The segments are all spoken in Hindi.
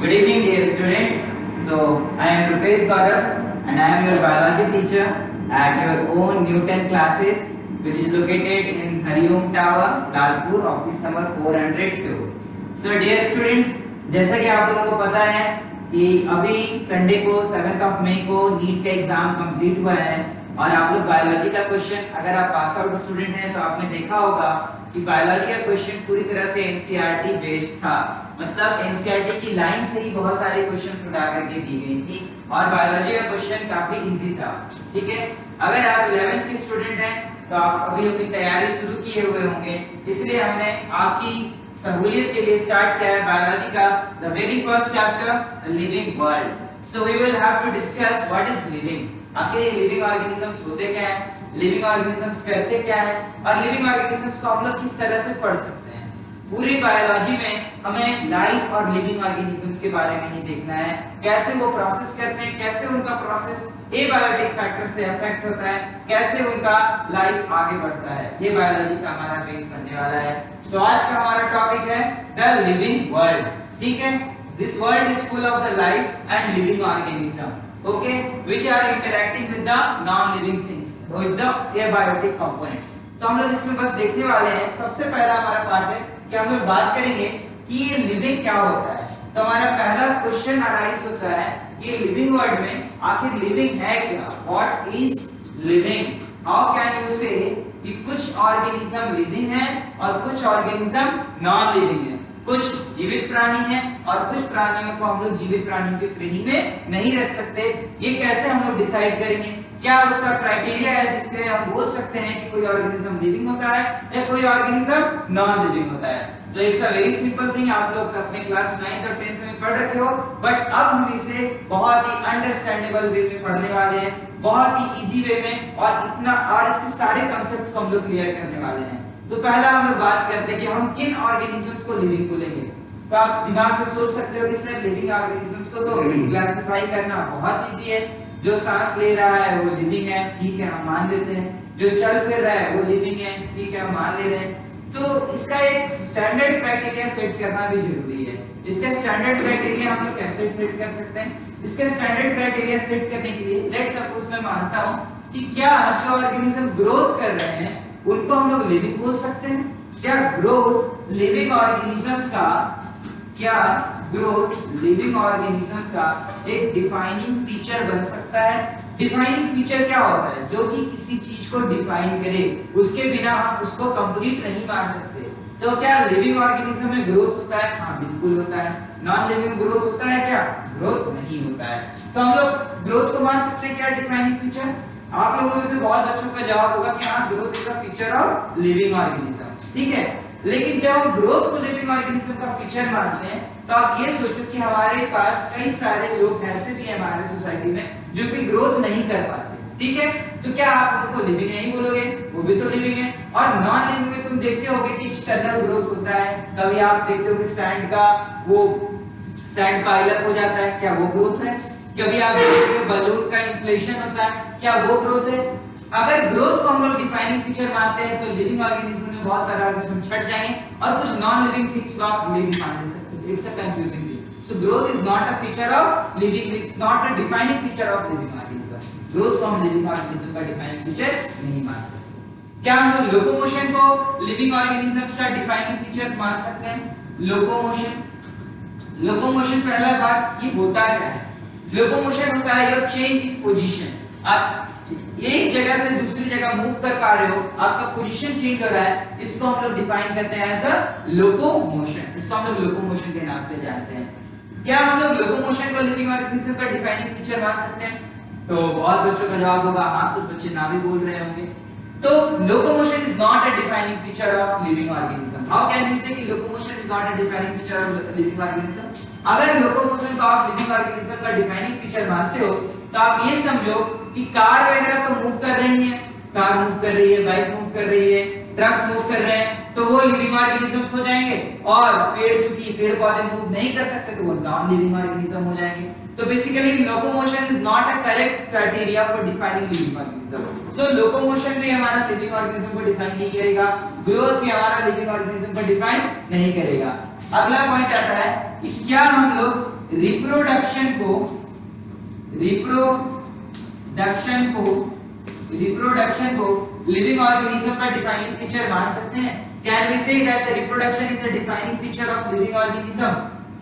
Good evening, dear students. So, I am Rupesh Gaurav and I am your biology teacher at your own Newton classes, which is located in Hariom Tower, Lalpur, office number 402. So, dear students, जैसा कि आप लोगों को पता है कि अभी संडे को 7th of May को नीट का एग्जाम कंप्लीट हुआ है और आप लोग बायोलॉजी का क्वेश्चन, अगर आप पास आउट स्टूडेंट हैं तो आपने देखा होगा कि बायोलॉजी का क्वेश्चन पूरी तरह से एनसीईआरटी बेस्ड था। मतलब एनसीईआरटी की लाइन से ही बहुत सारे क्वेश्चंस उठा करके दी गई थी और बायोलॉजी का क्वेश्चन काफी इजी था। ठीक है, अगर आप 11th के स्टूडेंट हैं तो आप अभी अपनी तैयारी शुरू किए हुए होंगे, इसलिए हमने आपकी सहूलियत के लिए स्टार्ट किया है बायोलॉजी का the very first chapter living world. So we will have to discuss what is living. आखिर लिविंग ऑर्गेनिजम्स होते क्या हैं, लिविंग ऑर्गेनिजम्स करते क्या है और लिविंग ऑर्गेनिजम्स को हम लोग किस तरह से पढ़ सकते हैं। पूरी बायोलॉजी में हमें लाइफ और लिविंग ऑर्गेनिजम्स के बारे में ही देखना है, कैसे वो प्रोसेस करते हैं, कैसे उनका प्रोसेस एबायोटिक फैक्टर से अफेक्ट होता है, कैसे उनका लाइफ आगे बढ़ता है। ये बायोलॉजी का हमारा बेस बनने वाला है। तो आज का हमारा टॉपिक है द लिविंग वर्ल्ड। ठीक है, this world is full of the life and living organism, okay, which are interacting with the non-living things, with the abiotic components। तो हम लोग इसमें बस देखने वाले हैं। सबसे पहला हमारा पार्ट है कि हम लोग बात करेंगे कि ये लिविंग क्या होता है। तो हमारा पहला क्वेश्चन अराइज होता है कि लिविंग वर्ल्ड में आखिर लिविंग है क्या, what is living. How can you से कि कुछ ऑर्गेनिज्म लिविंग है और कुछ ऑर्गेनिज्म नॉन लिविंग है, कुछ जीवित प्राणी हैं और कुछ प्राणियों को हम लोग जीवित प्राणियों की श्रेणी में नहीं रख सकते। ये कैसे हम लोग डिसाइड करेंगे, क्या उसका क्राइटेरिया है जिससे हम बोल सकते हैं कि कोई ऑर्गेनिज्म लिविंग होता है या कोई ऑर्गेनिज्म नॉन लिविंग होता है। तो it's a very simple thing, आप लोग अपने क्लास 9th और 10th में पढ़ रखे हो, बट अब हम इसे बहुत ही अंडरस्टैंडेबल वे में पढ़ने वाले हैं, बहुत ही इजी वे में, और इतना और इसके सारे कांसेप्ट को हम लोग क्लियर करने वाले हैं। तो पहला हम लोग बात करते हैं कि हम किन ऑर्गेनिजम्स को लिविंग बोलेंगे। तो आप दिमाग में सोच सकते हो कि सर लिविंग ऑर्गेनिजम्स को तो क्लासिफाई करना बहुत इजी है। जो सांस ले रहा है वो लिविंग है, ठीक है, हम मान लेते हैं। जो चल फिर रहा है वो लिविंग है, ठीक है, हम मान ले रहे हैं। तो इसका एक स्टैंडर्ड क्राइटेरिया सेट करना भी जरूरी है। इसका स्टैंडर्ड क्राइटेरिया हम लोग कैसे सेट कर सकते हैं। इसका स्टैंडर्ड क्राइटेरिया सेट करने के लिए लेट्स सपोज मैं मानता हूं कि क्या जो ऑर्गेनिज्म ग्रोथ कर रहे हैं उनको हम लोग लिविंग बोल सकते हैं। क्या ग्रोथ लिविंग ऑर्गेनिजम्स का, क्या ग्रोथ लिविंग ऑर्गेनिजम्स का एक डिफाइनिंग फीचर बन सकता है। डिफाइनिंग फीचर क्या होता है, जो कि किसी चीज को डिफाइन करे, उसके बिना हम उसको कंप्लीट नहीं मान सकते। तो क्या लिविंग ऑर्गेनिज्म में ग्रोथ होता है? हाँ बिल्कुल होता है। नॉन लिविंग ग्रोथ होता है क्या? ग्रोथ नहीं होता है। तो हम लोग ग्रोथ को मान सकते हैं क्या डिफाइनिंग फीचर। आप लोगों में से बहुत बच्चों का जवाब होगा कि हाँ growth is a feature of living organism. ठीक है, लेकिन जब हम ग्रोथ को लिविंग ऑर्गेनिज्म का फीचर मानते हैं तो आप ये सोचो कि हमारे पास कई सारे लोग ऐसे भी हैं हमारे सोसाइटी में जो कि ग्रोथ नहीं कर पाते। ठीक है, तो क्या आप उनको लिविंग नहीं बोलोगे? वो भी तो लिविंग है। और नॉन लिविंग में तुम देखते होगे कि एक्सटर्नल ग्रोथ होता है। कभी आप देखते हो कि सैंड का वो सैंड पाइल हो जाता है, क्या वो ग्रोथ है? कभी आप देखते हो बलून का इन्फ्लेशन होता है, क्या वो ग्रोथ है? अगर ग्रोथ को हम लोग डिफाइनिंग फीचर मानते हैं तो लिविंग ऑर्गेनिज्म में बहुत सारे ऑर्गेनिज्म छट जाएंगे और कुछ नॉन लिविंग थिंग्स को आप लिविंग मान सकते हैं। It's a confusing thing. So growth is not a feature of living, it's not a defining feature of living organism. Growth को हम लिविंग ऑर्गेनिज्म का डिफाइनिंग फीचर नहीं मान सकते। क्या हम लोग लोकोमोशन को लिविंग ऑर्गेनिजम्स का डिफाइनिंग फीचर्स मान सकते हैं? लोकोमोशन, लोकोमोशन पहला बात ये होता क्या है? लोकोमोशन होता है योर चेंज इन पोजीशन। आप एक जगह से दूसरी जगह मूव कर पा रहे हो, आपका पोजीशन चेंज हो रहा है, इसको हम लोग डिफाइन करते हैं एज अ लोकोमोशन। इसको हम लोग लोकोमोशन के नाम से जानते हैं। क्या हम लोग लोकोमोशन को लिविंग ऑर्गेनिज्म का डिफाइनिंग फीचर मान सकते हैं? तो बहुत बच्चों का जवाब होगा हाँ, कुछ बच्चे ना भी बोल रहे होंगे। तो locomotion is not a defining feature of living organism. How can we say कि locomotion is not a defining feature of living organism? अगर लोकोमोशन को आप लिविंग ऑर्गेनिज्म का डिफाइनिंग फीचर मानते हो तो आप ये समझो कि कार वगैरह तो मूव कर रही है, कार मूव कर रही है, बाइक मूव कर रही है, ट्रक्स मूव कर रहे हैं, तो वो लिविंग ऑर्गेनिजम्स हो जाएंगे। और पेड़, चूंकि पेड़ पौधे मूव नहीं कर सकते तो वो नॉन लिविंग ऑर्गेनिज्म हो जाएंगे। तो basically locomotion is not a correct criteria for defining living organism. So locomotion भी हमारा लिविंग ऑर्गेनिज्म को डिफाइन नहीं करेगा, ग्रोथ भी हमारा लिविंग ऑर्गेनिज्म को डिफाइन नहीं करेगा। अगला पॉइंट आता है कि क्या हम लोग रिप्रोडक्शन को लिविंग ऑर्गेनिज्म का डिफाइनिंग फीचर मान सकते हैं? Can we say that the reproduction is the defining feature of living organism?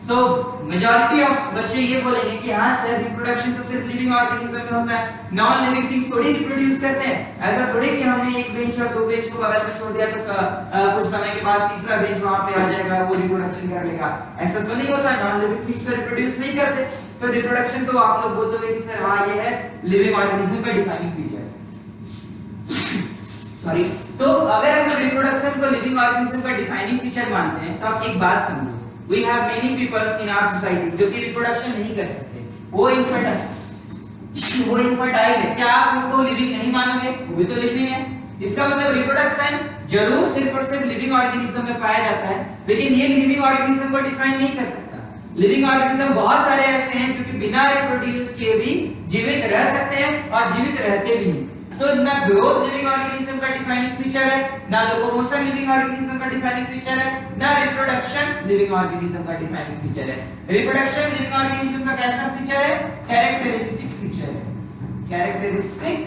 So majority of बच्चे ये बोलेंगे कि हाँ सर, रिप्रोडक्शन तो सिर्फ लिविंग ऑर्गेनिज्म में होता है, नॉन लिविंग थिंग्स थोड़ी रिप्रोड्यूस करते हैं। ऐसा थोड़ी कि हमने एक बेंच और दो बेंच को बगल में छोड़ दिया तो कुछ समय के बाद तीसरा बेंच वहां पे आ जाएगा, वो रिप्रोडक्शन कर लेगा। ऐसा तो नहीं होता, नॉन लिविंग थिंग्स तो रिप्रोड्यूस नहीं करते। तो रिप्रोडक्शन तो आप लोग बोल दोगे कि सर हाँ ये है लिविंग ऑर्गेनिज्म का डिफाइनिंग फीचर। सॉरी, तो अगर हम रिप्रोडक्शन को लिविंग ऑर्गेनिज्म का डिफाइनिंग फीचर मानते हैं तो आप एक बात समझो, we have many peoples in our society जो कि रिप्रोडक्शन नहीं कर सकते, वो इनफर्टाइल है। क्या आप उनको लिविंग नहीं मानोगे? वो भी तो लिविंग है। इसका मतलब रिप्रोडक्शन जरूर सिर्फ और सिर्फ लिविंग ऑर्गेनिज्म में पाया जाता है, लेकिन ये लिविंग ऑर्गेनिज्म को डिफाइन नहीं कर सकता। लिविंग ऑर्गेनिज्म बहुत सारे ऐसे हैं जो कि बिना रिप्रोड्यूस किए भी जीवित रह सकते हैं और जीवित रहते भी हैं। तो ना ग्रोथ लिविंग ऑर्गेनिज्म का डिफाइनिंग फीचर है, ना लोकोमोशन लिविंग ऑर्गेनिज्म का डिफाइनिंग फीचर है, ना रिप्रोडक्शन लिविंग ऑर्गेनिज्म का डिफाइनिंग फीचर है। रिप्रोडक्शन लिविंग ऑर्गेनिज्म का कैसा फीचर है? कैरेक्टरिस्टिक फीचर है, कैरेक्टरिस्टिक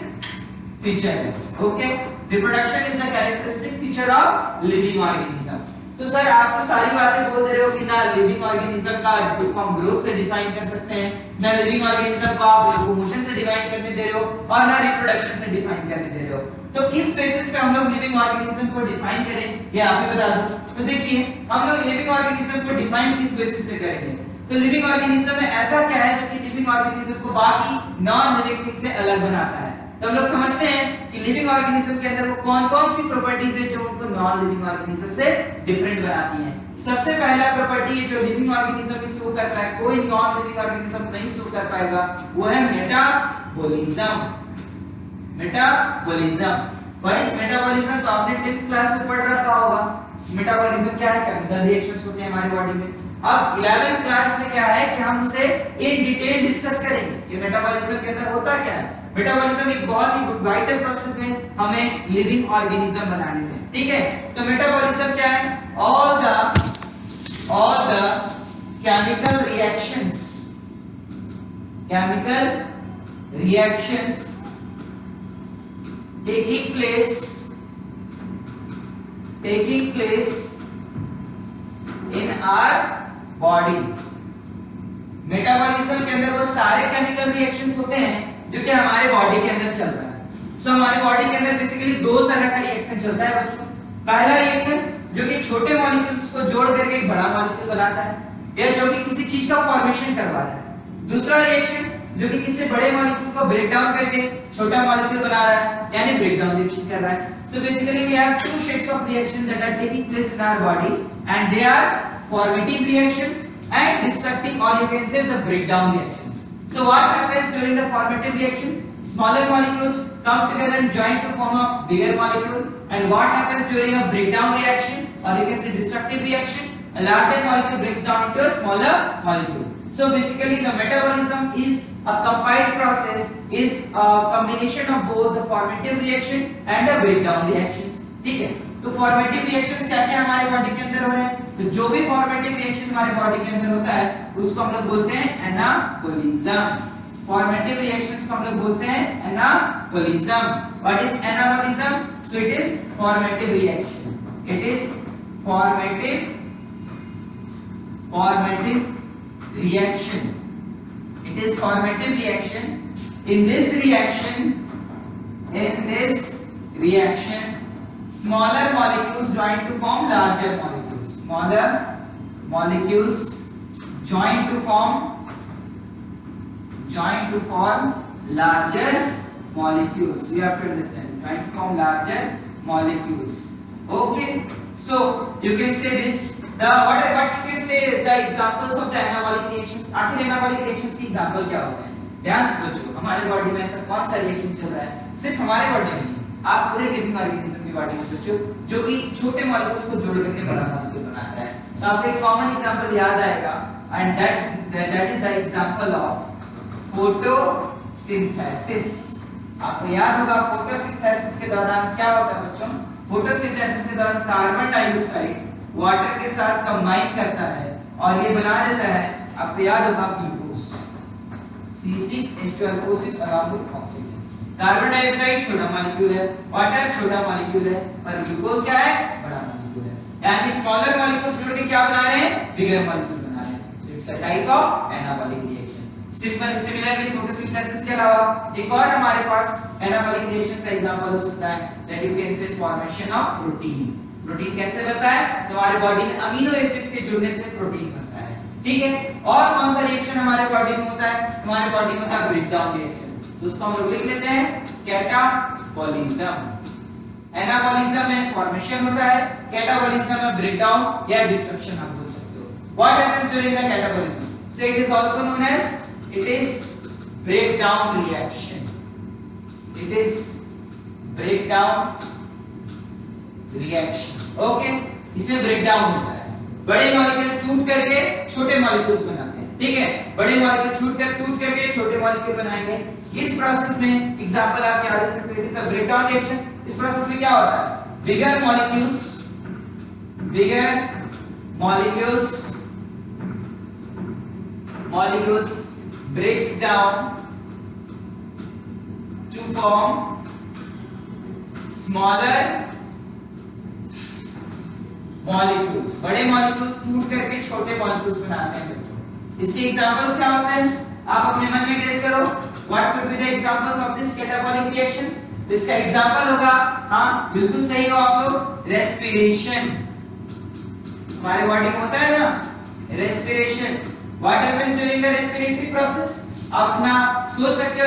फीचर है। Okay, reproduction is the characteristic feature of living organism. तो सर आप तो सारी बातें बोल दे रहे हो कि ना लिविंग ऑर्गेनिज्म का हम ग्रोथ से डिफाइन कर सकते हैं, ना लिविंग ऑर्गेनिज्म को आप लोकोमोशन से डिफाइन करने दे रहे हो, और ना रिप्रोडक्शन से डिफाइन करने दे रहे हो। तो किस बेसिस पे हम लोग लिविंग ऑर्गेनिज्म को डिफाइन करें, ये आप ही बता दो। तो देखिए, हम लोग लिविंग ऑर्गेनिज्म को डिफाइन किस बेसिस पे करेंगे? तो लिविंग ऑर्गेनिज्म में ऐसा क्या है जो कि लिविंग ऑर्गेनिज्म को बाकी नॉन लिविंग थिंग से अलग बनाता है? तो हम लोग समझते हैं कि लिविंग ऑर्गेनिज्म के अंदर वो कौन-कौन सी प्रॉपर्टीज है जो उनको नॉन लिविंग ऑर्गेनिज्म से डिफरेंट बनाती हैं। सबसे पहला प्रॉपर्टी है जो लिविंग ऑर्गेनिज्म में शो करता है, कोई नॉन लिविंग ऑर्गेनिज्म नहीं शो कर पाएगा, वो है metabolism. Metabolism, what is metabolism? तो आपने 10th क्लास में पढ़ रखा होगा। मेटाबॉलिज्म क्या है? केमिकल रिएक्शंस होते हैं हमारी बॉडी में। अब 11th क्लास में क्या है कि हम उसे इन डिटेल डिस्कस करेंगे कि मेटाबॉलिज्म के अंदर होता क्या है। मेटाबॉलिज्म एक बहुत ही वाइटल प्रोसेस है हमें लिविंग ऑर्गेनिज्म बनाने में, ठीक है? तो मेटाबॉलिज्म क्या है? All the chemical reactions taking place in our body। Metabolism के अंदर वो सारे केमिकल रिएक्शंस होते हैं जो कि हमारे बॉडी के अंदर चल रहा है। सो हमारे बॉडी के अंदर बेसिकली दो तरह का रिएक्शन चलता है बच्चों। पहला रिएक्शन जो कि छोटे मॉलिक्यूल्स को जोड़ करके एक बड़ा मॉलिक्यूल बनाता है, या जो कि किसी चीज का फॉर्मेशन करवाता है। दूसरा रिएक्शन जो कि किसी बड़े मॉलिक्यूल को ब्रेक डाउन करके छोटा मॉलिक्यूल बना रहा है, यानी ब्रेक डाउन रिएक्शन कर रहा है। So basically we have two shapes of reaction that are taking place in our body, and they are formative reactions and destructive, or you can say the breakdown reaction. So what happens during the formative reaction? Smaller molecules come together and join to form a bigger molecule. And what happens during a breakdown reaction, or you can say destructive reaction? A larger molecule breaks down into a smaller molecule. So basically the metabolism is a compiled process, is a combination of both the formative reaction and the breakdown reactions, ठीक है? तो फॉर्मेटिव रिएक्शंस क्या-क्या हमारे बॉडी के अंदर हो रहे हैं? तो जो भी फॉर्मेटिव रिएक्शन हमारे बॉडी के अंदर होता है उसको हम लोग बोलते हैं एनाबॉलिज्म। फॉर्मेटिव रिएक्शंस को हम लोग बोलते हैं anabolism. What is anabolism? So it is formative reaction, it is formative reaction, it is formative reaction. In this reaction smaller molecules join to form larger molecules. Smaller molecules join to form larger molecules. You have to understand, join to form larger molecules. Okay, so you can say this, what you can say the examples of the anabolic reactions. आखिर anabolic reactions की example क्या होते हैं? ध्यान से सोचो, हमारे बॉडी में ऐसा कौन सा रिएक्शन चल रहा है? सिर्फ हमारे बॉडी में नहीं, आप पूरे लिविंग ऑर्गेनिज्म की बॉडी में सोचो जो कि छोटे मॉलिक्यूल्स को जोड़ करके बड़ा मॉलिक्यूल बनाता है। तो आपको एक कॉमन एग्जांपल याद आएगा, and that is the example of photosynthesis. आपको याद होगा फोटोसिंथेसिस के दौरान क्या होता है बच्चों? फोटोसिंथेसिस के दौरान कार्बन डाइऑक्साइड वाटर के साथ कंबाइन करता है और ये बना देता है आपको याद होगा glucose C6H12O6 along with oxygen। Carbon dioxide छोटा मॉलिक्यूल है, वाटर छोटा मॉलिक्यूल है, और ग्लूकोज क्या है, बड़ा मॉलिक्यूल है। यानी स्मॉलर मॉलिक्यूल्स जोड़ के क्या बना रहे हैं, बिगर मॉलिक्यूल बना रहे हैं। So it's a type of anabolic reaction. Similarly photosynthesis के अलावा एक और हमारे पास एनाबॉलिक रिएक्शन का एग्जांपल हो सकता है, दैट यू कैन से फॉर्मेशन ऑफ प्रोटीन। प्रोटीन कैसे बनता है, तुम्हारे बॉडी में अमीनो एसिड्स के जुड़ने से प्रोटीन बनता है, ठीक है। और कौन सा रिएक्शन हमारे बॉडी में होता है, हमारे बॉडी में होता है ब्रेकडाउन रिएक्शन, तो उसको हम लोग लिख लेते हैं कैटाबॉलिज्म। एनाबॉलिज्म में फॉर्मेशन होता है, कैटाबॉलिज्म में ब्रेकडाउन या डिस्ट्रक्शन आप बोल सकते हो। What happens during the catabolism, so it is also known as it is breakdown reaction. It is breakdown reaction, okay. इसमें ब्रेकडाउन होता है, बड़े मॉलिक्यूल टूट करके छोटे मॉलिक्यूल्स बनाते हैं, ठीक है। बड़े मॉलिक्यूल टूट करके छोटे मॉलिक्यूल बनाएंगे। इस प्रोसेस में एग्जांपल आप क्या दे सकते हैं, it is a breakdown reaction. इस प्रोसेस में क्या होता है, bigger molecules breaks down to form smaller molecules। बड़े मॉलिक्यूल्स टूट करके छोटे मॉलिक्यूल्स बनाते हैं बच्चों। इसके एग्जांपल्स क्या होते हैं, आप अपने मन में गेस करो, what would be the examples of this catabolic reactions. तो इसका एग्जांपल होगा, हाँ बिल्कुल सही हो आप लोग, रेस्पिरेशन। हमारे बॉडी में होता है ना respiration. What happens during the respiratory process? आप अपना सोच सकते हो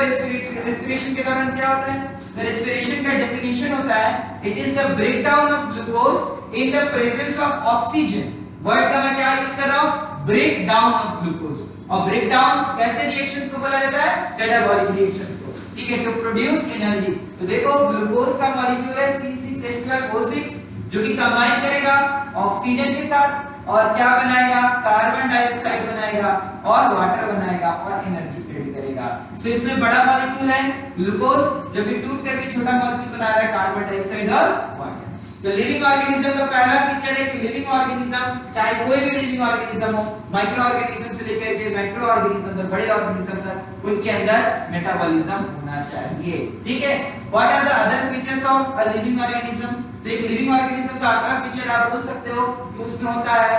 रेस्पिरेशन के दौरान क्या होता है। तो रेस्पिरेशन का डेफिनेशन होता है, it is the breakdown of glucose in the presence of oxygen. Word का मैं क्या यूज कर रहा हूं, ब्रेकडाउन ऑफ ग्लूकोज। और ब्रेकडाउन कैसे रिएक्शंस को बोला जाता है, कैटाबॉलिक रिएक्शंस को, ठीक है, टू प्रोड्यूस एनर्जी। तो देखो ग्लूकोज का मॉलिक्यूल है C6H12O6 जो कि कंबाइन करेगा ऑक्सीजन के साथ और क्या बनाएगा, कार्बन डाइऑक्साइड बनाएगा और वाटर बनाएगा और एनर्जी क्रिएट करेगा। सो इसमें बड़ा मॉलिक्यूल है ग्लूकोज जो कि टूट करके छोटा मॉलिक्यूल बना रहा है कार्बन डाइऑक्साइड और वाटर। तो लिविंग ऑर्गेनिज्म का पहला फीचर है कि लिविंग ऑर्गेनिज्म, चाहे कोई भी लिविंग ऑर्गेनिज्म हो, माइक्रो ऑर्गेनिज्म से लेकर के मैक्रो ऑर्गेनिज्म तक, बड़े ऑर्गेनिज्म तक, उनके अंदर मेटाबॉलिज्म होना चाहिए, ठीक है। What are the other features of a living organism. तो एक लिविंग ऑर्गेनिज्म का अगला फीचर आप बोल सकते हो कि उसमें होता है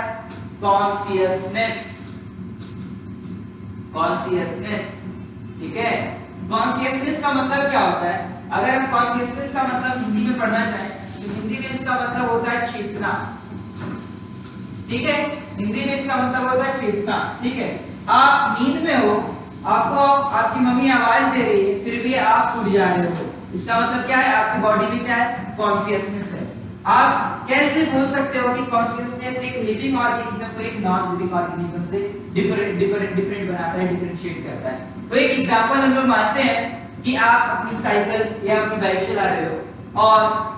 कॉन्शियसनेस। ठीक है, कॉन्शियसनेस का मतलब क्या होता है, अगर हम कॉन्शियसनेस का मतलब हिंदी में पढ़ना चाहें तो हिंदी में इसका मतलब होता है चेतना, ठीक है। हिंदी में इसका मतलब होता है चेतना, ठीक है। आप नींद में हो, आपको आपकी मम्मी आवाज दे रही है, फिर भी आप उठ जा रहे हो, इसका मतलब क्या है, आपकी बॉडी में क्या है, कॉन्शियसनेस है। आप कैसे बोल सकते हो कि कॉन्शियसनेस एक लिविंग ऑर्गेनिज्म को एक नॉन लिविंग ऑर्गेनिज्म से डिफरेंट बनाता है, डिफरेंशिएट करता है। तो एक एग्जांपल हम लोग मानते हैं कि आप अपनी साइकिल या अपनी बाइक चला रहे हो और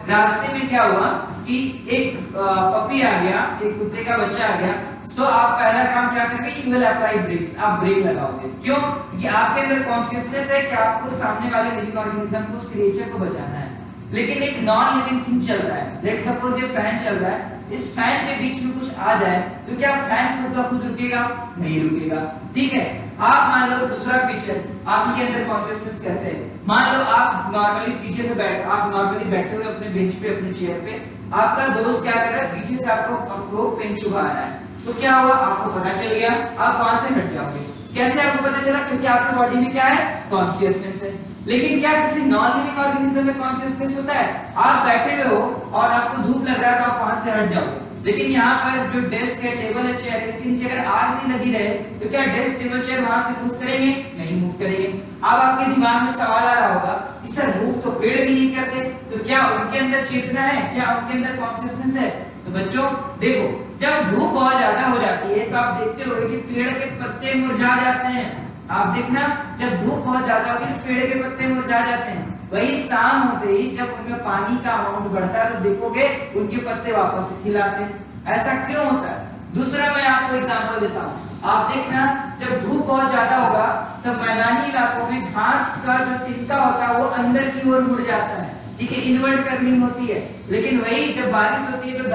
रास्ते में क्या हुआ कि एक पपी आ गया, एक कुत्ते का बच्चा आ गया। सो आप पहला काम क्या करोगे, यू विल अप्लाई ब्रेक्स, आप ब्रेक लगाओगे। क्यों, क्योंकि आपके अंदर कॉन्शियसनेस है कि आपको सामने वाले लिविंग ऑर्गेनिज्म को, उस क्रिएचर को बचाना है। लेकिन एक नॉन लिविंग थिंग चल रहा है, लेट्स सपोज ये फैन चल रहा है, इस फैन के बीच में कुछ आ जाए तो क्या फैन खुद ब खुद रुकेगा, नहीं रुकेगा, ठीक है। आप मान लो दूसरा फीचर, आपके अंदर कॉन्शियसनेस कैसे है, मान लो आप नॉर्मली पीछे से आप नॉर्मली बैठे हुए अपने बेंच पे, अपने चेयर पे, आपका दोस्त क्या कर रहा है, पीछे से आपको पेन चुभा रहा है, तो क्या हुआ, आपको पता चल गया, आप वहां से हट जाओगे। कैसे आपको पता चला, क्योंकि आपकी बॉडी में क्या है, कॉन्शियसनेस है। लेकिन क्या किसी नॉन लिविंग ऑर्गेनिज्म में कॉन्शियसनेस होता है, आप बैठे हुए हो और आपको धूप लग रहा है तो आप वहां से हट जाओगे। लेकिन यहाँ पर जो डेस्क है, टेबल है, चेयर है, इसके नीचे अगर आग भी लगी रहे तो क्या डेस्क, टेबल, चेयर वहां से मूव करेंगे, नहीं मूव करेंगे। अब आपके दिमाग में सवाल आ रहा होगा कि सर मूव तो पेड़ भी नहीं करते, तो क्या उनके अंदर चेतना है, क्या उनके अंदर कॉन्शियसनेस है। तो बच्चों देखो, जब धूप बहुत ज्यादा हो जाती है तो आप देखते होंगे कि पेड़ के पत्ते मुरझा जाते हैं। आप देखना, जब धूप बहुत ज्यादा होगी तो पेड़ के पत्ते मुरझा जाते हैं। वही शाम होते ही जब उनमें पानी का अमाउंट बढ़ता है तो देखोगे उनके पत्ते वापस से खिलाते हैं। ऐसा क्यों होता है? दूसरा मैं आपको एग्जांपल देता हूँ, आप देखना, जब धूप बहुत ज्यादा होगा तब मैदानी इलाकों में घास का जो तिनका होता है वो अंदर की ओर मुड़ जाता है, ठीक है, इनवर्ट कर्लिंग होती है। लेकिन वही जब बारिश होती है तो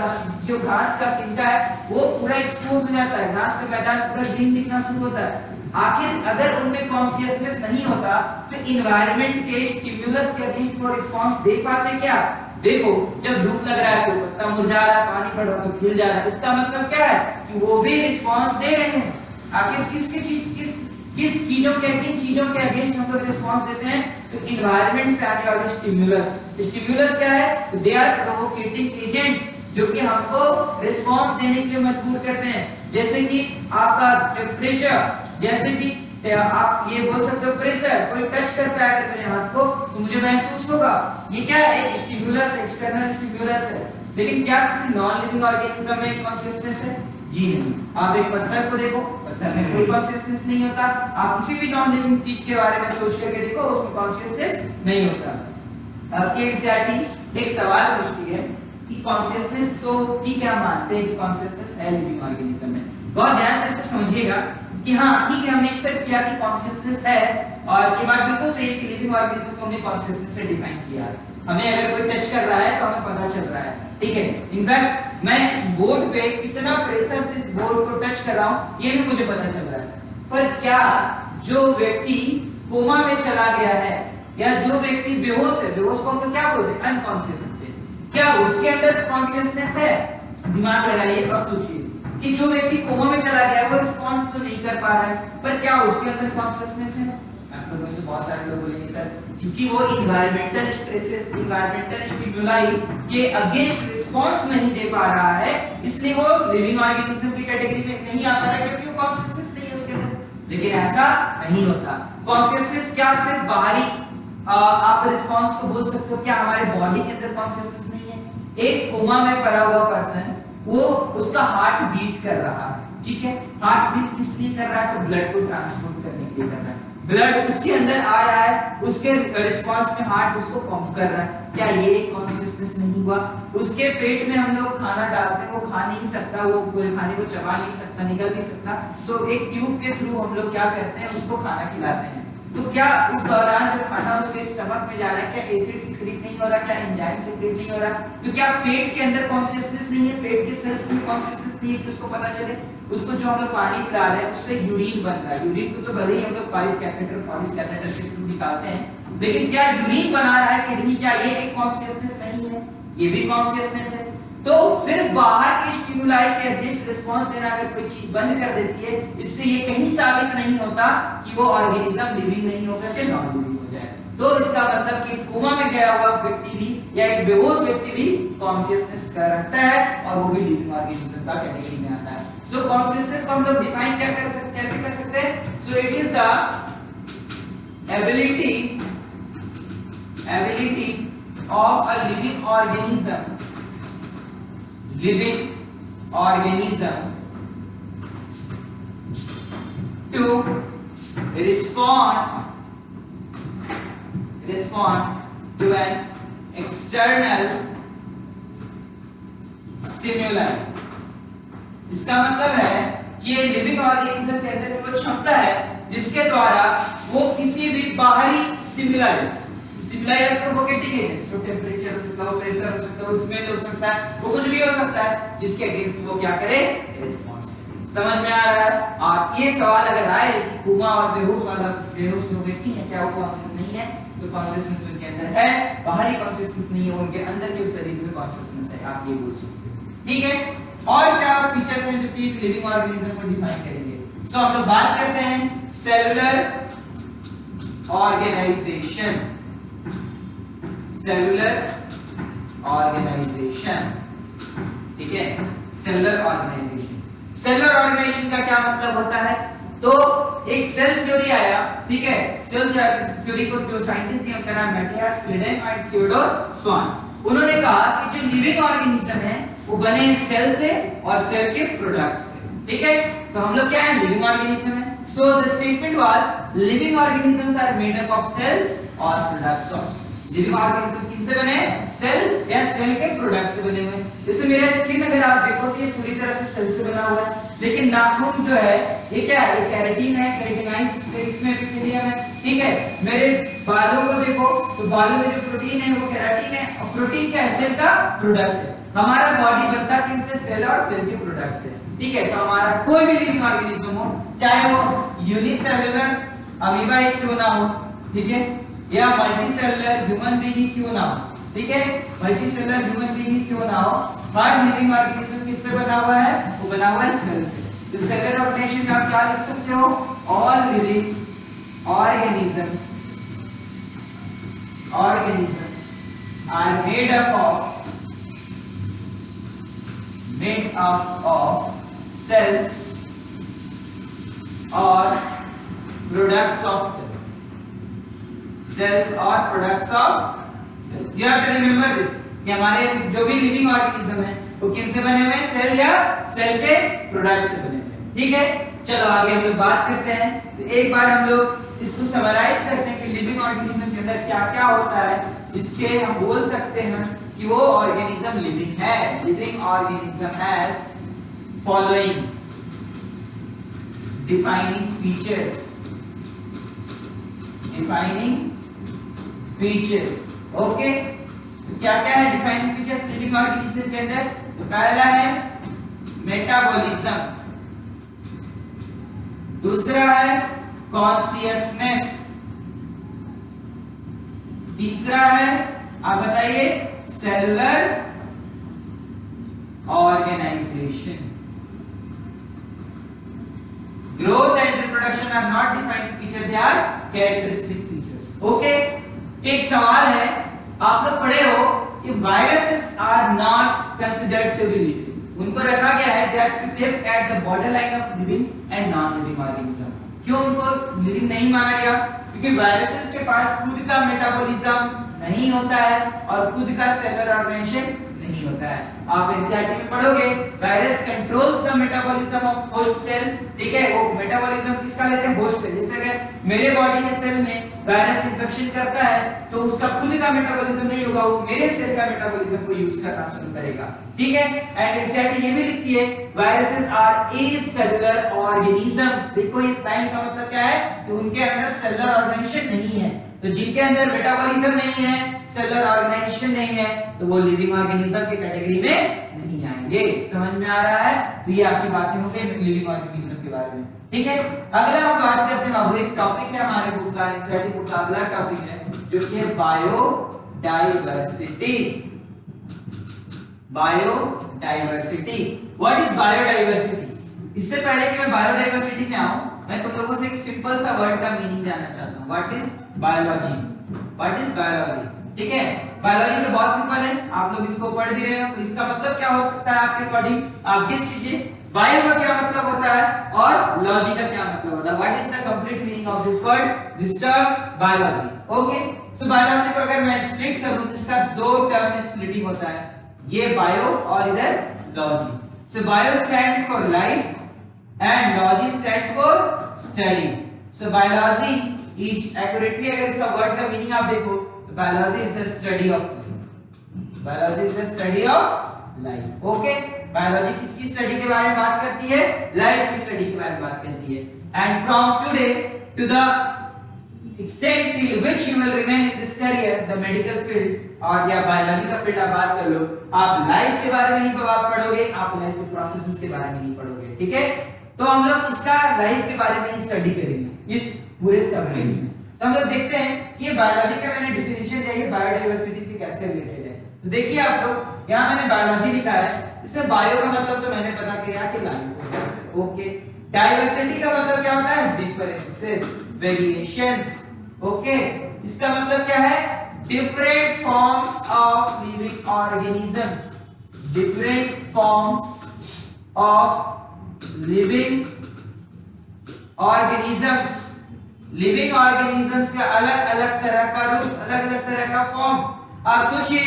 जो घास का तिनका है वो पूरा एक्सपोज हो जाता है, घास का मैदान पूरा ग्रीन दिखना शुरू होता है। आखिर अगर उनमें कॉन्शियसनेस नहीं होता तो इन्वायरमेंट के स्टिमुलस के अगेंस्ट वो रिस्पांस दे पाते क्या? देखो, जब धूप लग रहा है तो पत्ता मुरझा रहा है, पानी पड़ रहा है तो खिल जा रहा है, इसका मतलब क्या है कि वो भी रिस्पांस दे रहे हैं। आखिर किस चीजों के किन चीजों के अगेंस्ट हम लोग रिस्पांस देते हैं? तो इन्वायरमेंट से आने वाले स्टिमुलस। स्टिमुलस क्या है? दे आर प्रोवोकेटिंग एजेंट्स जो कि हमको रिस्पांस देने के लिए मजबूर करते हैं। जैसे कि आपका टेम्परेचर, जैसे कि आप ये बोल सकते हो प्रेशर, कोई टच करता है अगर मेरे हाथ को तो मुझे महसूस होगा। ये क्या है? एक स्टिमुलस है, एक्सटर्नल स्टिमुलस है। लेकिन क्या किसी नॉन लिविंग ऑर्गेनिज्म में कॉन्शियसनेस है? जी नहीं। आप एक पत्थर को देखो, पत्थर में कोई कॉन्शियसनेस नहीं होता। आप किसी भी नॉन लिविंग चीज के बारे में सोच करके देखो, उसमें कॉन्शियसनेस नहीं होता। अब एनसीईआरटी एक सवाल पूछती है कि कॉन्शियसनेस तो ठीक है, हम मानते हैं कि कॉन्शियसनेस है लिविंग ऑर्गेनिज्म में। बहुत ध्यान से इसको समझिएगा कि हाँ ठीक है, हमने एक्सेप्ट किया कि कॉन्शियसनेस है और ये बात बिल्कुल सही है कि लिविंग ऑर्गेनिज्म को हमने कॉन्शियसनेस से डिफाइन किया। हमें अगर कोई टच कर रहा है तो हमें पता चल रहा है, ठीक है। इनफैक्ट मैं इस बोर्ड पे कितना प्रेशर से इस बोर्ड को टच कर रहा हूँ ये भी मुझे पता चल रहा है। पर क्या जो व्यक्ति कोमा में चला गया है या जो व्यक्ति बेहोश है, बेहोश को हम लोग क्या बोलते हैं? अनकॉन्शियस स्टेट, क्या उसके अंदर कॉन्शियसनेस है? दिमाग लगाइए और सोचिए कि जो व्यक्ति कोमा में चला गया है वो रिस्पॉन्ड तो नहीं कर पा रहा है, पर क्या उसके अंदर कॉन्शियसनेस है? आप लोगों में से बहुत सारे लोग बोलेंगे सर क्योंकि वो इन्वायरमेंटल स्ट्रेसेस, इन्वायरमेंटल स्टिमुलाई के अगेंस्ट रिस्पांस नहीं दे पा रहा है, इसलिए वो लिविंग ऑर्गेनिज्म की कैटेगरी में नहीं आ पा रहा है क्योंकि वो कॉन्शियसनेस नहीं है उसके अंदर। लेकिन ऐसा नहीं होता। कॉन्शियसनेस क्या सिर्फ बाहरी आप रिस्पांस को बोल सकते हो? क्या हमारे बॉडी के अंदर कॉन्शियसनेस नहीं है? एक कोमा में पड़ा हुआ पर्सन, वो उसका हार्ट बीट कर रहा है, ठीक है। हार्ट बीट किस लिए कर रहा है? तो ब्लड को ट्रांसपोर्ट करने के लिए कर रहा है। ब्लड उसके अंदर आ रहा है, उसके रिस्पांस में हार्ट उसको पंप कर रहा है। क्या ये कॉन्शियसनेस नहीं हुआ? उसके पेट में हम लोग खाना डालते हैं, वो खा नहीं सकता, वो खाने को चबा नहीं सकता, निगल नहीं सकता, तो एक ट्यूब के थ्रू हम लोग क्या करते हैं? उसको खाना खिलाते हैं। तो क्या उस दौरान जो खाना उसके स्टमक में जा रहा है, क्या एसिड सीक्रेट नहीं हो रहा? क्या एंजाइम सीक्रेट नहीं हो रहा? तो क्या पेट के अंदर कॉन्शियसनेस नहीं है? पेट के सेल्स में कॉन्शियसनेस नहीं है कि उसको पता चले? उसको जो हम लोग पानी पिला रहे हैं उससे यूरिन बन रहा है। यूरिन को तो भले ही हम लोग पाइप कैथेटर, फॉलिस कैथेटर के थ्रू निकालते हैं, लेकिन क्या यूरिन बना रहा है किडनी? क्या ये एक कॉन्शियसनेस नहीं है? ये भी कॉन्शियसनेस है। तो सिर्फ बाहर के स्टिमुलाई के अगेंस्ट रिस्पांस देना अगर कोई चीज बंद कर देती है, इससे ये कहीं साबित नहीं होता कि वो ऑर्गेनिज्म लिविंग नहीं होकर के नॉन लिविंग हो जाए। तो इसका मतलब कि कोमा में गया हुआ व्यक्ति भी या एक बेहोश व्यक्ति भी कॉन्शियसनेस रखता है और वो भी लिविंग ऑर्गेनिज्म का कैटेगरी में आता है। सो कॉन्शियसनेस को हम लोग डिफाइन क्या कर सकते, कैसे कर सकते हैं? सो it is the ability of a living organism to respond to an external stimuli। इसका मतलब है कि ये लिविंग ऑर्गेनिज्म के अंदर वो क्षमता है जिसके द्वारा वो किसी भी बाहरी स्टिमुलाई या प्रोवोकेटिंग एजेंट, जो टेंपरेचर हो सकता है, प्रेशर हो सकता है, स्मेल हो सकता है, वो कुछ भी हो सकता है, जिसके अगेंस्ट वो क्या करे? रिस्पांस करे। समझ में आ रहा है? और ये सवाल अगर आए कि कोमा और बेहोश जो व्यक्ति है क्या वो कॉन्शियस नहीं है? तो कॉन्शियसनेस उनके अंदर है, बाहरी कॉन्शियसनेस नहीं है, उनके अंदर के शरीर में कॉन्शियसनेस है, आप ये बोल सकते हो, ठीक है। और क्या फीचर्स हैं जो कि लिविंग ऑर्गेनिज्म को डिफाइन करेंगे? सो हम लोग बात करते हैं सेलुलर ऑर्गेनाइजेशन। ठीक है, सेलुलर ऑर्गेनाइजेशन। सेलुलर ऑर्गेनाइजेशन का क्या मतलब होता है? तो एक सेल थ्योरी आया, ठीक है। सेल थ्योरी को जो साइंटिस्ट थे उनका नाम मैटियास स्लीडन और थियोडोर स्वान। उन्होंने कहा कि जो लिविंग ऑर्गेनिज्म है वो बने हैं सेल से और सेल के प्रोडक्ट से, ठीक है। तो हम लोग क्या है? लिविंग ऑर्गेनिज्म है। So the statement was living organisms are made up of cells और products of cells. Living organism किनसे बने? सेल या सेल के प्रोडक्ट से बने हुए। जैसे मेरा स्किन अगर आप देखो तो ये पूरी तरह से सेल से बना हुआ है, लेकिन नाखून जो है ये क्या है? ये केराटिन है, केराटिनाइज्ड स्पेस में एपिथेलियम है, ठीक है। मेरे बालों को देखो तो बालों में जो प्रोटीन है वो केराटिन है, और प्रोटीन क्या है? सेल का प्रोडक्ट है। हमारा बॉडी बनता किनसे? सेल और सेल के प्रोडक्ट से, ठीक है। तो हमारा कोई भी लिविंग ऑर्गेनिज्म हो, चाहे वो यूनिसेलुलर अमीबा ही क्यों ना हो, ठीक है, या मल्टीसेलुलर ह्यूमन बीइंग ही क्यों ना हो, ठीक है, मल्टीसेलुलर ह्यूमन बीइंग ही क्यों ना हो, हर लिविंग ऑर्गेनिज्म किससे बना हुआ है? वो बना हुआ है सेल से। तो सेलुलर ऑर्गेनाइजेशन में आप क्या लिख सकते हो? All living organisms are made up of cells or products of cells. Cells or products of cells. You have to remember this कि हमारे जो भी लिविंग ऑर्गेनिज्म है वो किनसे बने हुए हैं? सेल या सेल के प्रोडक्ट से बने हुए हैं, ठीक है। चलो आगे हम लोग बात करते हैं। तो एक बार हम लोग इसको समराइज करते हैं कि लिविंग ऑर्गेनिज्म के अंदर क्या क्या होता है, जिसके हम बोल सकते हैं कि वो ऑर्गेनिज्म लिविंग है। Living organism has following defining features, okay. क्या क्या है डिफाइनिंग फीचर्स लिविंग ऑर्गेनिज्म के अंदर? तो पहला है मेटाबॉलिज्म, दूसरा है कॉन्शियसनेस, तीसरा है आप बताइए cellular organisation. Growth and reproduction are not defining feature, they are characteristic features, okay. एक सवाल है, आप लोग पढ़े हो कि viruses are not considered to be living. उनको रखा गया है they are kept at the border line of living and non living organism. क्यों उनको लिविंग नहीं माना गया? क्योंकि वायरसेस के पास खुद का मेटाबॉलिज्म नहीं होता है और खुद का सेलुलर ऑर्गेनाइजेशन नहीं होता है। आप एनसीईआरटी में पढ़ोगे virus controls the metabolism of host cell, ठीक है। वो मेटाबॉलिज्म किसका लेते हैं? होस्ट पे। जैसे अगर मेरे बॉडी के सेल में वायरस इन्फेक्शन करता है तो उसका खुद का मेटाबॉलिज्म नहीं होगा, वो मेरे सेल का मेटाबॉलिज्म को यूज करना शुरू करेगा, ठीक है। एंड एनसीईआरटी ये भी लिखती है वायरसेस आर एसेलुलर ऑर्गेनिजम्स। देखो इस लाइन का मतलब क्या है कि उनके अंदर सेलुलर ऑर्गेनाइजेशन नहीं है। तो जिनके अंदर मेटाबॉलिज्म नहीं है, सेलुलर ऑर्गेनाइजेशन नहीं है, तो वो लिविंग ऑर्गेनिज्म की कैटेगरी में नहीं आएंगे। समझ में आ रहा है? तो ये आपकी बातें हो गई लिविंग ऑर्गेनिज्म के बारे में, ठीक है। अगला हम बात करते हैं, बाबू एक टॉपिक है हमारे बुक का, एनसीईआरटी बुक का अगला टॉपिक है जो कि है biodiversity. Biodiversity, what is biodiversity? इससे पहले कि मैं बायोडायवर्सिटी में आऊं, मैं तुम लोगों से एक सिंपल सा वर्ड का मीनिंग जानना चाहता हूं। What is biology? What is biology? ठीक है, बायोलॉजी तो बहुत सिंपल है, आप लोग इसको पढ़ भी रहे हो, तो इसका मतलब क्या हो सकता है आपके अकॉर्डिंग? आप गेस कीजिए। बायो का क्या मतलब होता है और लॉजी का क्या मतलब होता है? What is the complete meaning of this word, this term biology? Okay, so biology को अगर मैं स्प्लिट करूं तो इसका दो टर्म में स्प्लिटिंग होता है, ये बायो और इधर logy. So bio stands for life and logy stands for study. So biology is accurately अगर इसका वर्ड का मीनिंग आप देखो तो biology is the study of life. Biology is the study of life. Okay? Biology किसकी स्टडी के बारे में बात करती है? लाइफ की स्टडी के बारे में बात करती है. And from today to the extent till which you will remain in this career, the medical field और या बायोलॉजी का फील्ड आप बात कर लो, आप लाइफ के बारे में ही पढ़ोगे, आप लाइफ के प्रोसेसेस के बारे में नहीं पढ़ोगे. ठीक है, तो हम लोग इसका लाइफ के बारे में ही स्टडी करेंगे इस पूरे सब्जेक्ट में. तो हम लोग देखते हैं कि ये बायोलॉजी का मैंने डिफिनेशन दिया है, बायोडायवर्सिटी से कैसे रिलेटेड है. तो देखिए आप लोग, यहाँ मैंने बायोलॉजी लिखा है, इसमें बायो का मतलब तो मैंने पता किया कि लाइफ. ओके, डाइवर्सिटी का मतलब क्या होता है? Differences, variations. ओके, इसका मतलब क्या है? Different forms of living organisms. Different forms of living organisms. Living organisms का अलग अलग तरह का रूप, अलग अलग तरह का फॉर्म. आप सोचिए,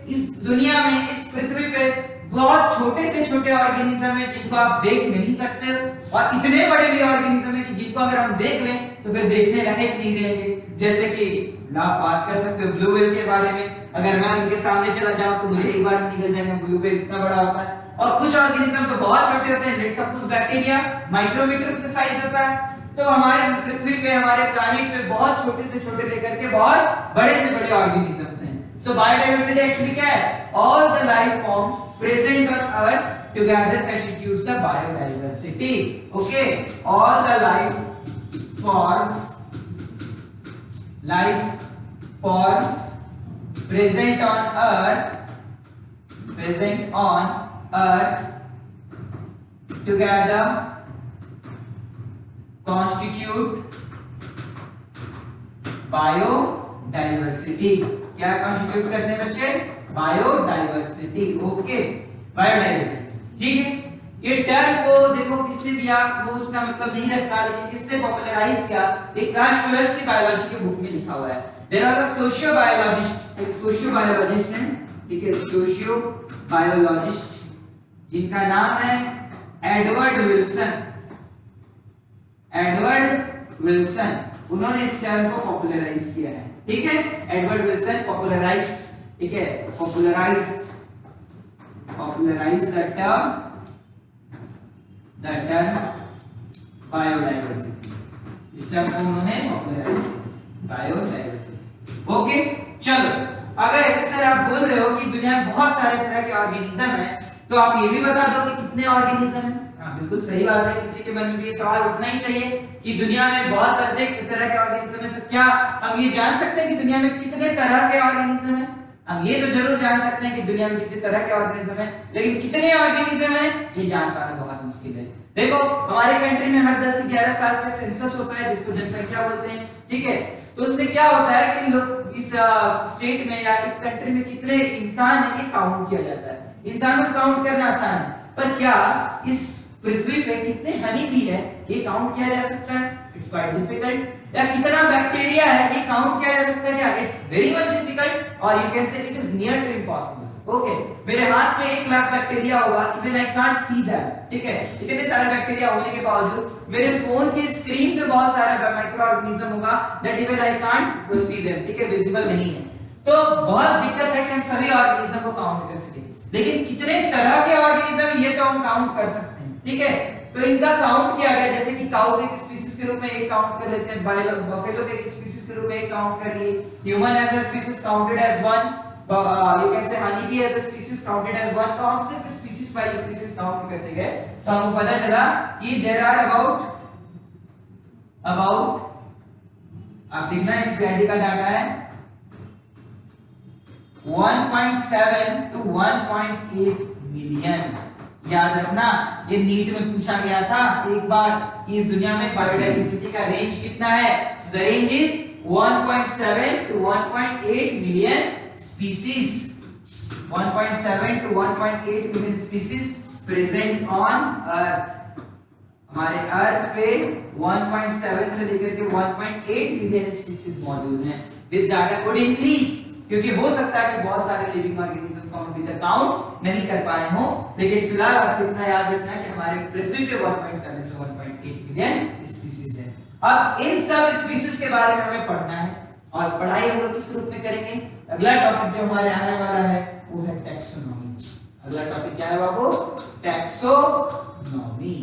इस दुनिया में, इस पृथ्वी पे बहुत छोटे से छोटे ऑर्गेनिज्म है जिनको आप देख नहीं सकते और इतने बड़े भी ऑर्गेनिज्म है कि जिनको अगर हम देख लें तो फिर देखने लायक नहीं रहेंगे। जैसे कि आप बात कर सकते हो ब्लू व्हेल के बारे में, अगर मैं उनके सामने चला जाऊं तो मुझे एक बार में निकल जाएगा, ब्लू व्हेल इतना बड़ा होता है। और कुछ ऑर्गेनिज्म तो बहुत छोटे होते हैं, लेट्स सपोज बैक्टीरिया माइक्रोमीटर्स में साइज होता है। तो हमारे पृथ्वी पे, हमारे प्लैनेट पे बहुत छोटे से छोटे लेकर के बहुत बड़े से बड़े ऑर्गेनिजम्स हैं। सो बायोडायवर्सिटी एक्चुअली क्या है? All the life forms present on earth together constitutes the biodiversity. Okay, all the life forms present on earth together constitute biodiversity. क्या कंस्टिट्यूट करते हैं बच्चे? बायोडाइवर्सिटी। ओके, बायोडाइवर्सिटी, ठीक है। ये टर्म को देखो किसने दिया, वो उसका मतलब नहीं रखता, लेकिन किसने पॉपुलराइज किया? एक क्लास 12th की बायोलॉजी के बुक में लिखा हुआ है। देयर वाज अ सोशियोबायोलॉजिस्ट, एक सोशियोबायोलॉजिस्ट है, ठीक है, सोशियोबायोलॉजिस्ट जिनका नाम है एडवर्ड विल्सन। उन्होंने इस टर्म को पॉपुलराइज किया है, ठीक है। एडवर्ड विल्सन पॉपुलराइज्ड, ठीक है, पॉपुलराइज्ड द टर्म बायोडाइवर्सिटी। इस टर्म को उन्होंने पॉपुलराइज किया, बायोडाइवर्सिटी। ओके, चलो, अगर सर आप बोल रहे हो कि दुनिया में बहुत सारे तरह के ऑर्गेनिज्म हैं, तो आप ये भी बता दो कि कितने ऑर्गेनिज्म हैं। हाँ, बिल्कुल सही बात है, किसी के मन में भी ये सवाल उठना ही चाहिए कि दुनिया में बहुत तरह के ऑर्गेनिज्म हैं, तो क्या हम ये जान सकते हैं कि दुनिया में कितने तरह के ऑर्गेनिज्म हैं? हम ये तो जरूर जान सकते हैं कि दुनिया में कितने तरह के ऑर्गेनिज्म हैं, लेकिन कितने ऑर्गेनिज्म हैं ये जान पाना बहुत मुश्किल है। देखो, हमारे कंट्री में हर 10 से 11 साल पे सेंसस होता है, जिसको जनसंख्या बोलते हैं, ठीक है। तो उसमें क्या होता है कि लोग इस स्टेट में या इस कंट्री में कितने इंसान हैं ये काउंट किया जाता है। इंसानों को काउंट करना आसान है, पर क्या इस पृथ्वी पे कितने हनी बी है ये काउंट किया जा सकता है? It's quite difficult. या कितना बैक्टीरिया है ये काउंट किया जा सकता है क्या? इट्स वेरी मच डिफिकल्ट, और you can say it is near to impossible. Okay, मेरे हाथ में 1 लाख बैक्टीरिया होगा, even I can't see that, ठीक है। इतने सारे बैक्टीरिया होने के बावजूद मेरे फोन की स्क्रीन पे बहुत सारा माइक्रो ऑर्गेनिज्म होगा that even I can't see them, ठीक है, विजिबल नहीं है। तो बहुत दिक्कत है कि हम सभी ऑर्गेनिज्म को काउंट कर सकें, लेकिन कितने तरह के ऑर्गेनिज्म ये तो हम काउंट कर सकते हैं, ठीक है। तो इनका काउंट किया गया, जैसे कि काऊ के एक स्पीशीज के रूप में एक काउंट कर लेते हैं, बफेलो के एक स्पीशीज के रूप में एक काउंट कर लिए, human as a species counted as one, you can say honey bee as a species counted as one. तो हम सिर्फ स्पीशीज बाय स्पीशीज काउंट करते गए, तो हमको पता चला कि देयर आर अबाउट आप देखना एनसीईआरटी का डाटा है 1.7 to 1.8 मिलियन। याद रखना, ये नीट में पूछा गया था एक बार कि इस दुनिया में बायोडाइवर्सिटी का रेंज कितना है। So the range is 1.7 to 1.8 million species. 1.7 to 1.8 million species present on earth. हमारे अर्थ पे 1.7 से लेकर के 1.8 मिलियन स्पीशीज मौजूद हैं। दिस डाटा कुड इंक्रीज, क्योंकि हो सकता है कि बहुत सारे लिविंग ऑर्गेनिज्म को हम अभी तक काउंट नहीं कर पाए हो, लेकिन फिलहाल आपको इतना याद रखना है कि हमारे पृथ्वी पे 1.7 से 1.8 मिलियन स्पीशीज है। अब इन सब स्पीशीज के बारे में हमें पढ़ना है, और पढ़ाई हम लोग किस रूप में करेंगे? अगला टॉपिक जो हमारे आने वाला है वो है टैक्सोनॉमी। अगला टॉपिक क्या है बाबू? Taxonomy.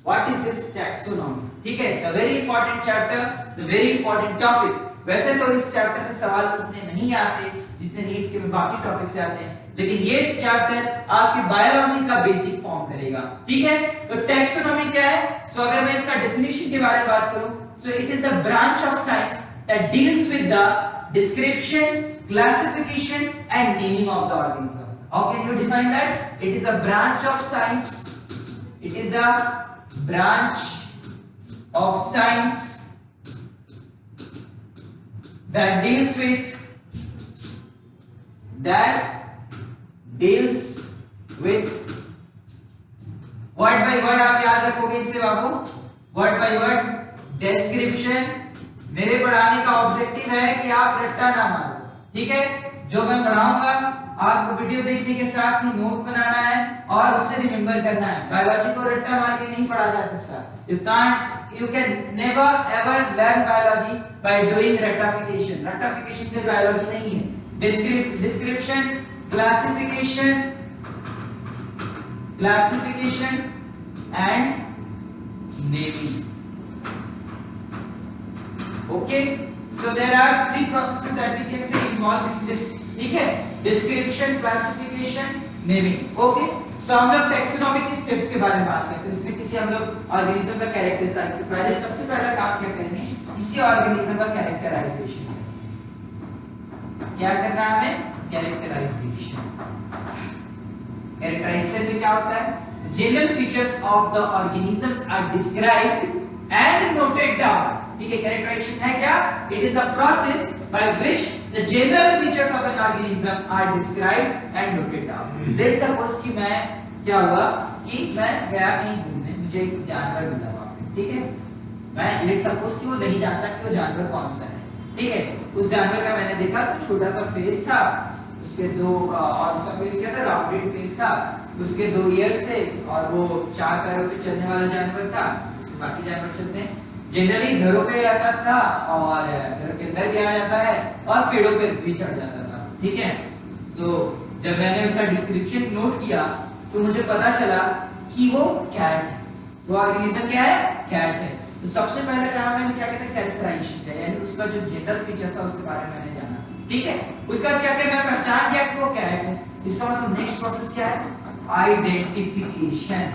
What is this taxonomy? ठीक है, the very important chapter, the very important topic. वैसे तो इस चैप्टर से सवाल उतने नहीं आते जितने नीट के बाकी टॉपिक से आते हैं, लेकिन ये चैप्टर आपकी बायोलॉजी का बेसिक फॉर्म करेगा, ठीक है। तो टैक्सोनॉमी क्या है? सो अगर मैं इसका डेफिनेशन के बारे में बात करूं, सो it is the branch of science that deals with the description, classification and naming of the organism. How can you define that? It is a branch of science, it is a branch of science that deals with word by word। आप याद रखोगे इससे बाबू, word by word description। मेरे पढ़ाने का ऑब्जेक्टिव है कि आप रट्टा ना मारो, ठीक है। जो मैं पढ़ाऊंगा आपको वीडियो देखने के साथ ही नोट बनाना है और उससे रिमेंबर करना है। बायोलॉजी को रट्टा मार के नहीं पढ़ा जा सकता। You can never ever learn biology by doing rectification. Rectification में बायोलॉजी नहीं है। Description, classification and naming. Okay, so there are three processes that we can say involved in this. ठीक है, डिस्क्रिप्शन, क्लासिफिकेशन, नेमिंग। ओके, तो हम लोग टैक्सोनॉमी की स्टेप्स के बारे में बात करते हैं। उसमें किसी हम लोग ऑर्गेनिज्म का कैरेक्टराइज पहले सबसे पहला काम क्या करेंगे, किसी ऑर्गेनिज्म का कैरेक्टराइजेशन। क्या करना है हमें? कैरेक्टराइजेशन। कैरेक्टराइजेशन में क्या होता है? General features of the organisms are described and noted down. ठीक है, कैरेक्टराइजेशन है क्या? It is a process by which the general features of an organism are described and noted down. Let's suppose कि मैं क्या हुआ कि मैं गया कहीं घूमने, मुझे एक जानवर मिला वहाँ पे, ठीक है? मैं let's suppose कि वो नहीं जानता कि वो जानवर कौन सा है, ठीक है? उस जानवर का मैंने देखा तो छोटा सा फेस था, उसके दो और उसका फेस क्या था? राउंडेड फेस था, उसके 2 ईयर्स थे और वो 4 पैरों पे चलने वाला जानवर था। उसके बाकी जानवर चलते हैं। जनरली घरों पे रहता था और घर के अंदर भी आ जाता है और पेड़ों पे भी चढ़ जाता था, ठीक है? तो जब मैंने उसका डिस्क्रिप्शन नोट किया तो मुझे पता चला कि वो कैट है। वो ऑर्गेनिज्म क्या है? कैट है। तो सबसे पहले काम मैंने क्या कहते हैं? कैरेक्टराइजेशन किया, यानी उसका जो जनरल फीचर था उसके बारे में मैंने जाना, ठीक है? उसका क्या क्या मैं पहचान गया कि वो कैट है। इसका मतलब नेक्स्ट प्रोसेस क्या है? Identification.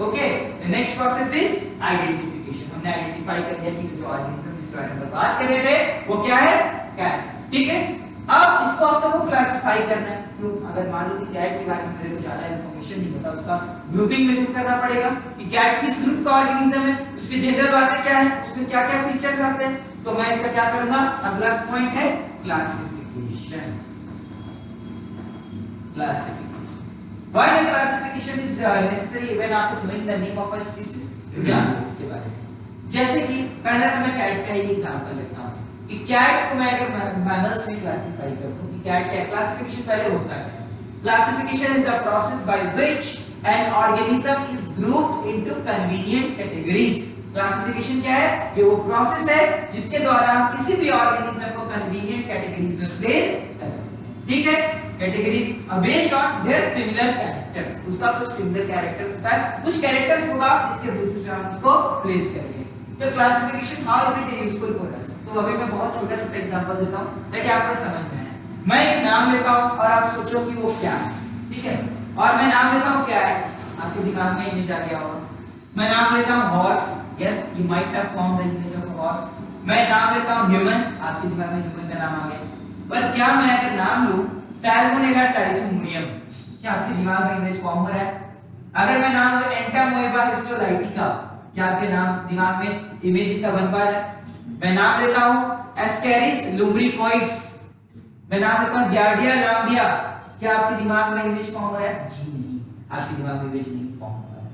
Okay, the next process is identification. हमने आइडेंटिफाई कर दिया कि जो ऑर्गेनिज्म जिस बारे में बात कर रहे थे वो क्या है? कैट, ठीक है? अब इसको आप लोगों को क्लासिफाई करना है। क्यों? अगर मान लो कि कैट के बारे में मेरे को ज्यादा इंफॉर्मेशन नहीं पता, उसका ग्रुपिंग में शुरू करना पड़ेगा कि कैट किस ग्रुप का ऑर्गेनिज्म है, उसके जनरल बातें क्या है, उसमें क्या-क्या फीचर्स आते हैं। तो मैं इसका क्या करूंगा? अगला पॉइंट है classification. Why the classification is necessary when after knowing the name of a species? जानना इसके बारे में। जैसे कि पहला तो मैं कैट का ही एग्जांपल लेता हूँ कि कैट को मैं अगर मैमल्स में क्लासिफाई कर दूं कि कैट क्या, क्लासिफिकेशन पहले होता है। Classification is the process by which an organism is grouped into convenient categories. Classification क्या है? ये वो प्रोसेस है जिसके द्वारा हम किसी भी ऑर्गेनिज्म को कन्वीनिएंट कैटेगरीज में प्लेस कर सकते हैं, ठीक है? Categories based on their similar characters. उसका कुछ सिमिलर कैरेक्टर्स होता है, कुछ कैरेक्टर्स होगा इसके बेसिस पे हम उसको प्लेस करेंगे। तो classification how is it useful for us? तो अभी मैं बहुत छोटा-छोटा एग्जांपल देता हूं ताकि आपको समझ में आए। मैं एक नाम लेता हूं और आप सोचो कि वो क्या है, ठीक है? और मैं नाम लेता हूं क्या है, आपके दिमाग में इमेज आ गया होगा। मैं नाम लेता हूं horse, yes you might have form the image of a horse. मैं नाम लेता हूं ह्यूमन, आपके दिमाग में ह्यूमन का नाम आ गया। पर क्या मैं अगर नाम लूं सैल्मोनेला टाइफिमुरियम, क्या आपके दिमाग में इमेज फॉर्म हो रहा है? अगर मैं नाम लूं एंटामोएबा हिस्टोलाइटिका, क्या आपके नाम दिमाग में इमेज इसका बन पा रहा है? मैं नाम लेता हूं एस्केरिस लुम्ब्रिकोइड्स, मैं नाम लेता हूं गियार्डिया लाम्बिया, क्या आपके दिमाग में इमेज फॉर्म हो रहा है? जी नहीं, आपके दिमाग में इमेज नहीं फॉर्म हो रहा है।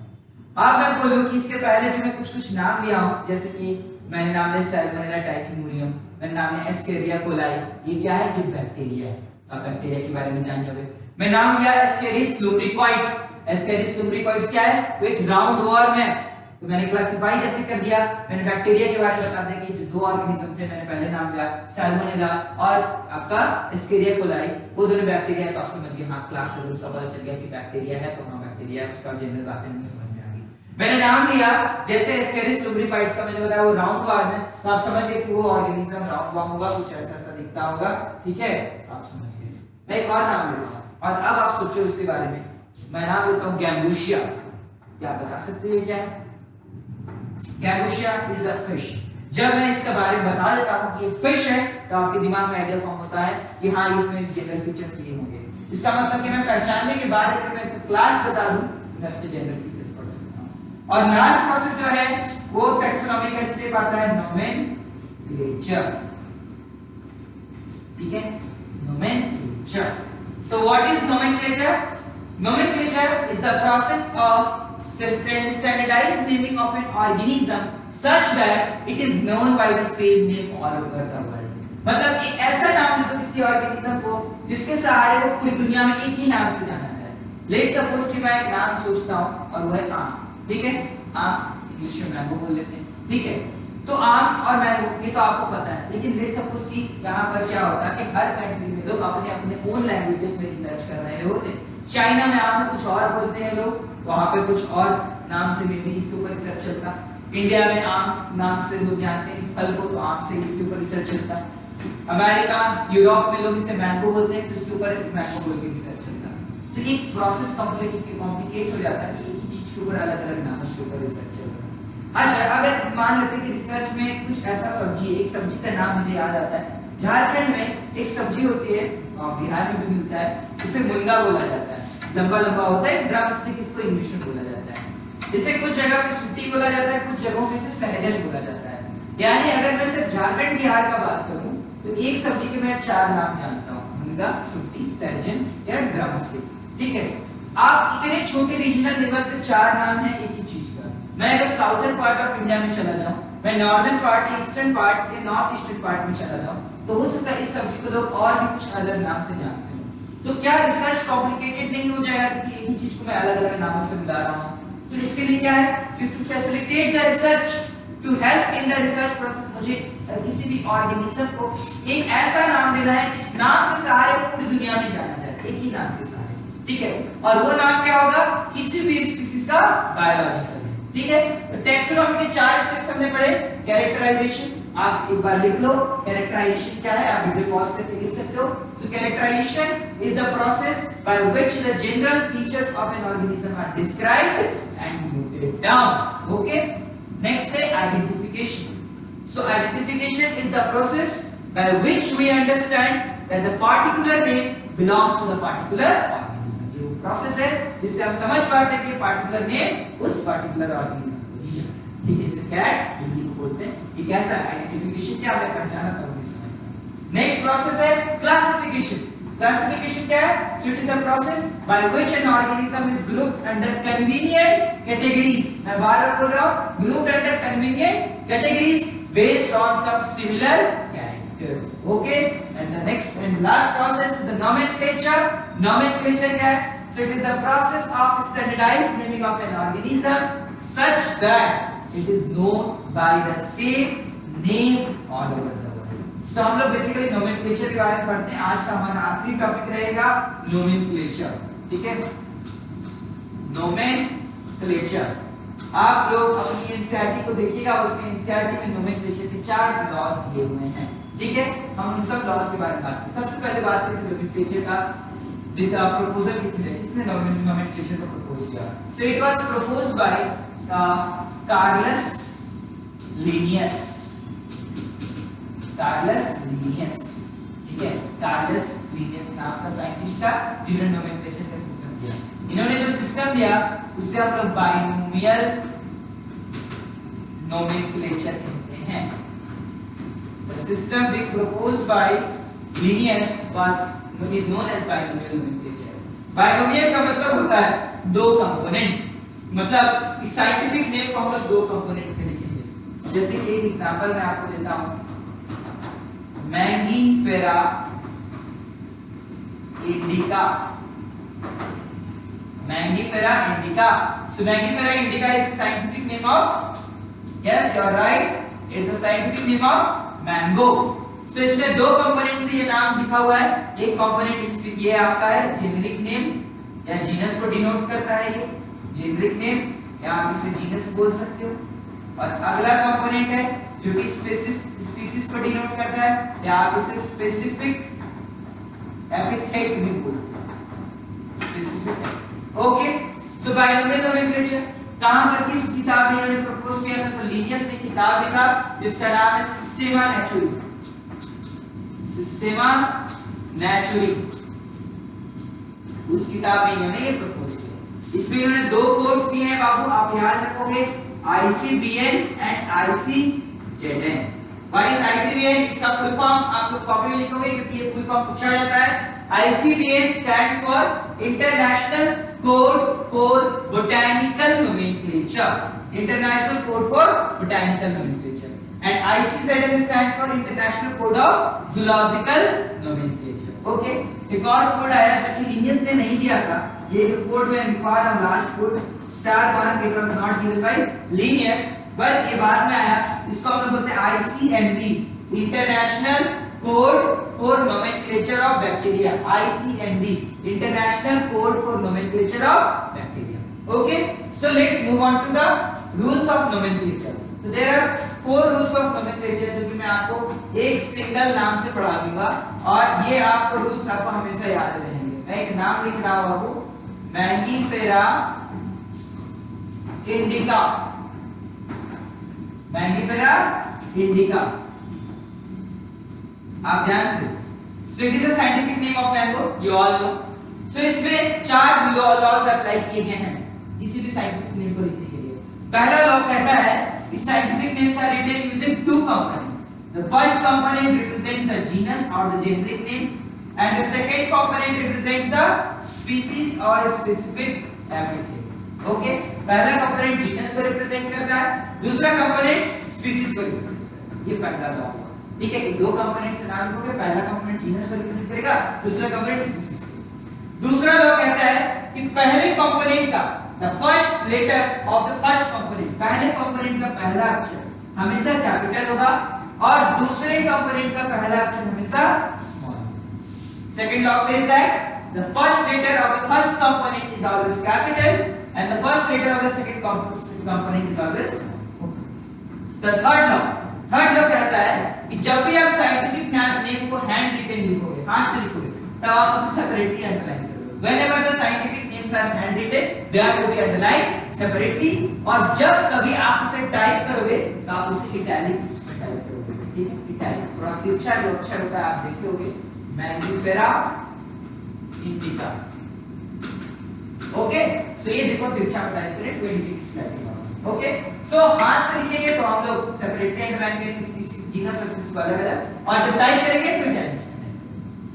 अब मैं बोलूं कि इसके पहले जो मैं कुछ नाम लिया हूं, जैसे कि मैंने नाम लिया सैल्मोनेला टाइफिमुरियम, मैंने नाम लिया एस्केरिया कोलाई, ये क्या है? ये बैक्टीरिया है। आप बैक्टीरिया के बारे में जान जाओगे। मैं नाम लिया एस्केरिस लुम्ब्रिकोइड्स, एस्केरिस लुम्ब्रिकोइड्स क्या है? वो एक राउंड वर्म है। तो मैंने क्लासिफाई जैसे कर दिया, मैंने बैक्टीरिया के बारे में बता दिया कि जो 2 ऑर्गेनिज्म थे, मैंने पहले नाम लिया सैल्मोनेला और आपका एस्केरिया कोलाई, वो दोनों बैक्टीरिया। तो आप समझ गए, हाँ क्लास अगर उसका पता चल गया कि बैक्टीरिया है तो हाँ बैक्टीरिया है, उसका जनरल बातें हमें समझ में आ गई। मैंने नाम लिया जैसे एस्केरिस लुम्ब्रिकोइड्स का, मैंने बताया वो राउंड वर्म है, तो आप समझ गए कि वो ऑर्गेनिज्म राउंड वर्म होगा, कुछ ऐसा दिखता होगा, ठीक है? आप समझ गए। मैं एक और नाम लेता हूं और अब आप सोचो इसके बारे में। मैं नाम लेता हूं गैम्बुशिया, क्या आप बता सकते हो क्या है? गैम्बुशिया इज अ फिश। जब मैं इसके बारे में बता देता हूं कि ये फिश है तो आपके दिमाग में आइडिया फॉर्म होता है कि हाँ इसमें जनरल फीचर्स ये होंगे। इसका मतलब कि मैं पहचानने के बाद अगर मैं इसको क्लास बता दूं तो मैं उसके जनरल फीचर्स पढ़ सकता हूं। और लास्ट प्रोसेस जो है वो टैक्सोनॉमी का स्टेप आता है नोमेनक्लेचर, ठीक है? Nomenclature. So what is nomenclature? Nomenclature is the process of standardized naming of an organism such that it is known by the same name all over the world. मतलब एक ऐसा नाम दे दो किसी ऑर्गेनिज्म को जिसके सहारे वो पूरी दुनिया में एक ही नाम से जाना जाए। लेट सपोज कि मैं एक नाम सोचता हूँ और वो है आम, ठीक है, आम इंग्लिश में मैंगो बोल लेते हैं, ठीक है। तो आम और मैंगो ये तो आपको पता है, लेकिन लेट सपोज कि यहाँ पर क्या होता है कि हर कंट्री में लोग अपने अपने ओन लैंग्वेजेस में रिसर्च कर रहे होते हैं। चाइना में आम को कुछ और बोलते हैं लोग, वहां पे कुछ और नाम से भी इसके ऊपर रिसर्च चलता। इंडिया में आम नाम से लोग जानते हैं इस फल को, तो आम से इसके ऊपर रिसर्च चलता। अमेरिका यूरोप में लोग इसे मैंगो बोलते हैं, तो इसके ऊपर मैंगो बोल के रिसर्च चलता। तो एक प्रोसेस कॉम्प्लिकेट हो जाता है कि एक ही चीज के ऊपर अलग अलग नामों से ऊपर रिसर्च चल रहा है। अच्छा, अगर मान लेते हैं कि रिसर्च में कुछ ऐसा सब्जी, एक सब्जी का नाम मुझे याद आता है, झारखंड में एक सब्जी होती है, बिहार में भी मिलता है, उसे मुनगा बोला जाता है, लंबा लंबा होता है, ड्रम स्टिक इसको इंग्लिश में बोला जाता है। इसे कुछ जगह पे सुट्टी बोला जाता है, कुछ जगहों पे इसे सहजन बोला जाता है। यानी अगर मैं सिर्फ झारखंड बिहार का बात करूं तो एक सब्जी के मैं 4 नाम जानता हूं, मुनगा, सुट्टी, सहजन या ड्रम स्टिक, ठीक है। आप इतने छोटे रीजनल लेवल पे 4 नाम है एक ही चीज का। मैं अगर साउथर्न पार्ट ऑफ इंडिया में चला जाऊं, मैं नॉर्दर्न पार्ट, ईस्टर्न पार्ट या नॉर्थ ईस्टर्न पार्ट में चला जाऊं, तो हो सकता है इस सब्जी को लोग और भी कुछ अलग नाम से जानते हो। तो क्या रिसर्च कॉम्प्लिकेटेड नहीं हो जाएगा क्योंकि एक ही चीज को मैं अलग अलग नामों से बुला रहा हूं? तो इसके लिए क्या है, to facilitate the research, to help in the research process, मुझे किसी भी ऑर्गेनिज्म को एक ऐसा नाम देना है इस नाम के सहारे वो पूरी दुनिया में जाना जाए, एक ही नाम के सहारे, ठीक है। और वो नाम क्या होगा, किसी भी स्पीशीज का बायोलॉजिकल, ठीक है। तो टैक्सोनॉमी के 4 स्टेप्स हमने पढ़े। कैरेक्टराइजेशन, आप एक बार लिख लो कैरेक्टराइजेशन क्या है, आप वीडियो पॉज करके लिख सकते हो। So characterisation is the process by which the general features of an organism are described and noted down. Okay, next है identification. So identification is the process by which we understand that the particular name belongs to the particular organism. ये वो प्रोसेस है जिससे हम समझ पाते हैं कि पार्टिकुलर नेम उस पार्टिकुलर ऑर्गेनिज्म, ठीक है। जैसे कैट हिंदी को बोलते हैं, ये कैसा आइडेंटिफिकेशन, क्या है, पहचाना तब हमें समझना। नेक्स्ट प्रोसेस है क्लासिफिकेशन। क्लासिफिकेशन क्या है, so it is the process by which an organism is grouped under convenient categories. मैं बार-बार बोल रहा हूं, grouped under convenient categories based on some similar characters. Okay, and the next and last process is the nomenclature. Nomenclature क्या है, so it is the process of standardized naming of an organism such that it is known by the same name all over the world. So हम लोग बेसिकली नोमेनक्लेचर के बारे में पढ़ते हैं। आज का हमारा आखिरी टॉपिक रहेगा नोमेनक्लेचर, ठीक है। नोमेनक्लेचर, आप लोग अपनी एनसीईआरटी को देखिएगा, उसमें एनसीईआरटी में नोमेनक्लेचर के 4 लॉज दिए हुए हैं, ठीक है। हम उन सब लॉज के बारे में बात करें। सबसे पहले बात करें नोमेनक्लेचर का। This proposal किसने nomenclature को propose किया? So it was proposed by Carolus Linnaeus. Carolus Linnaeus, ठीक है। Carolus Linnaeus नाम का साइंटिस्ट था जिन्होंने nomenclature का सिस्टम दिया। इन्होंने जो सिस्टम दिया उसे हम लोग बाइनोमियल nomenclature कहते हैं। The system being proposed by Linnaeus was is known as binomial nomenclature. Binomial का मतलब होता है 2 कंपोनेंट, मतलब इस साइंटिफिक नेम को हम लोग 2 कंपोनेंट में लिखेंगे। जैसे कि एक एग्जांपल मैं आपको देता हूं, Mangifera indica. Mangifera indica, so Mangifera indica is the scientific name of, yes you are right, it's the scientific name of mango. सो इसमें 2 कंपोनेंट से ये नाम लिखा हुआ है। एक कंपोनेंट इस ये आपका है जेनेरिक नेम या जीनस को डिनोट करता है, ये जेनेरिक नेम या आप इसे जीनस बोल सकते हो। और अगला कंपोनेंट है जो कि स्पेसिफिक स्पीशीज को डिनोट करता है या आप इसे स्पेसिफिक एपिथेट भी बोलते हो, स्पेसिफिक। ओके, सो बाइनोमियल नोमेनक्लेचर कहां पर किस किताब में इन्होंने प्रपोज किया था? तो लिनियस ने किताब लिखा जिसका नाम है सिस्टेमा नेचुरी। सिस्टेमा नेचुरी, उस किताब में इन्होंने ये प्रपोज किया। इसमें इन्होंने 2 कोड्स दिए हैं बाबू, आप याद रखोगे, ICBN and ICZN। What is ICBN? इसका फुल फॉर्म आप लोग कॉपी में लिखोगे क्योंकि ये फुल फॉर्म पूछा जाता है। ICBN stands for international code for botanical nomenclature. International code for botanical nomenclature. and ICZN stands for International Code of Zoological Nomenclature. Okay, एक और कोड आया जो कि लिनियस ने नहीं दिया था, ये जो कोड में लिखा है last code star mark, it was not given by Linnaeus, but ये बाद में आया, इसको हम लोग बोलते हैं ICNB, international code for nomenclature of bacteria, ICNB, international code for nomenclature of bacteria. Okay, so let's move on to the rules of nomenclature. तो there are 4 rules of nomenclature जो कि मैं आपको एक सिंगल नाम से पढ़ा दूंगा और ये आपको रूल्स आपको हमेशा याद रहेंगे. मैं एक नाम लिख रहा हूं आपको, मैंगीफेरा इंडिका, मैंगीफेरा इंडिका, आप ध्यान से. So it is a scientific name of mango, you all know. So इसमें 4 लॉज अप्लाई किए गए हैं किसी भी साइंटिफिक नेम को लिखने के लिए. पहला लॉ कहता है कि scientific names are written using 2 components. The first component represents the genus और the generic name and the second component represents the species or specific application. Okay, पहला कंपोनेंट जीनस को रिप्रेजेंट करता है, दूसरा कंपोनेंट स्पीशीज को रिप्रेजेंट करता है. ये पहला लॉ है. ठीक है कि 2 कंपोनेंट से नाम लिखोगे, पहला कंपोनेंट जीनस को रिप्रेजेंट करेगा, दूसरा कंपोनेंट स्पीशीज को. दूसरा लॉ कहता है कि पहले कंपोनेंट का the first letter of the first component, पहले कंपोनेंट का पहला अक्षर हमेशा कैपिटल होगा और दूसरे कंपोनेंट का पहला अक्षर हमेशा small. Second law says that the first letter of the first component is always capital and the first letter of the second component is always small. The third law कहता है कि जब भी आप साइंटिफिक नेम को हैंड रिटन लिखोगे, हाथ से लिखोगे, तब आप उसे सेपरेटली अंडरलाइन करोगे. Whenever the scientific names are hand written, they are to be underlined separately. और जब कभी आप उसे टाइप करोगे तो आप उसे इटैलिक उसमें टाइप करोगे. ठीक है, इटैलिक थोड़ा तिरछा जो अक्षर होता है आप देखे होगे, मैंगीफेरा इंडिका. ओके, सो ये देखो तिरछा टाइप करें 28 लैटिन. ओके, सो हाथ से लिखेंगे तो हम लोग सेपरेटली अंडरलाइन करेंगे स्पीशीज, जीनस और स्पीशीज को अलग-अलग, और जब टाइप करेंगे तो इटैलिक्स में.